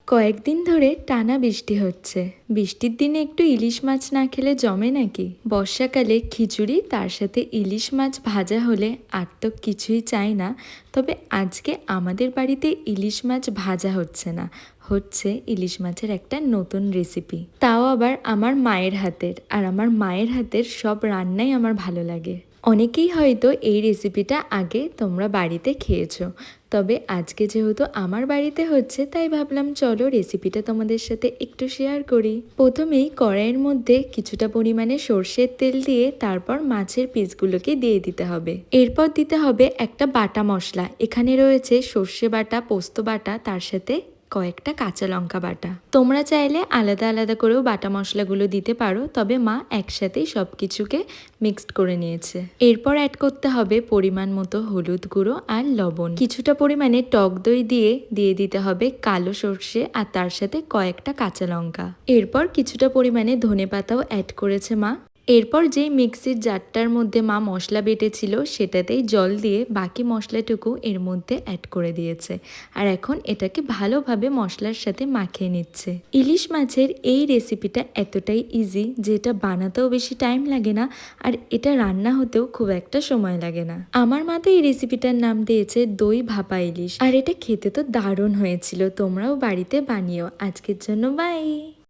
কয়েকদিন ধরে টানা বৃষ্টি হচ্ছে। বৃষ্টির দিনে একটু ইলিশ মাছ না খেলে জমে নাকি? বর্ষাকালে খিচুড়ি তার সাথে ইলিশ মাছ ভাজা হলে আর তো কিছুই চাই না। তবে আজকে আমাদের বাড়িতে ইলিশ মাছ ভাজা হচ্ছে না, হচ্ছে ইলিশ মাছের একটা নতুন রেসিপি, তাও আবার আমার মায়ের হাতের। আর আমার মায়ের হাতের সব রান্নাই আমার ভালো লাগে। অনেকেই হয়তো এই রেসিপিটা আগে তোমরা বাড়িতে খেয়েছো, তবে আজকে যেহেতু আমার বাড়িতে হচ্ছে তাই ভাবলাম চলো রেসিপিটা তোমাদের সাথে একটু শেয়ার করি। প্রথমেই কড়াইয়ের মধ্যে কিছুটা পরিমাণে সর্ষের তেল দিয়ে তারপর মাছের পিসগুলোকে দিয়ে দিতে হবে। এরপর দিতে হবে একটা বাটা মশলা। এখানে রয়েছে সর্ষে বাটা, পোস্ত বাটা, তার সাথে কয়েকটা কাঁচা লঙ্কা বাটা। তোমরা চাইলে আলাদা আলাদা করেও বাটা মশলাগুলো দিতে পারো, তবে মা একসাথেই সব কিছুকে মিক্সড করে নিয়েছে। এরপর অ্যাড করতে হবে পরিমাণ মতো হলুদ গুঁড়ো আর লবণ। কিছুটা পরিমাণে টক দই দিয়ে দিতে হবে কালো সর্ষে আর তার সাথে কয়েকটা কাঁচা লঙ্কা। এরপর কিছুটা পরিমাণে ধনেপাতাও অ্যাড করেছে মা। এরপর যেই মিক্সির জারটার মধ্যে মা মশলা বেটেছিল সেটাতেই জল দিয়ে বাকি মশলাটুকু এর মধ্যে অ্যাড করে দিয়েছে। আর এখন এটাকে ভালোভাবে মশলার সাথে মাখিয়ে নিচ্ছে। ইলিশ মাছের এই রেসিপিটা এতটাই ইজি যে এটা বানাতেও বেশি টাইম লাগে না, আর এটা রান্না হতেও খুব একটা সময় লাগে না। আমার মা তো এই রেসিপিটার নাম দিয়েছে দই ভাপা ইলিশ, আর এটা খেতে তো দারুণ হয়েছিল। তোমরাও বাড়িতে বানিও। আজকের জন্য বাই।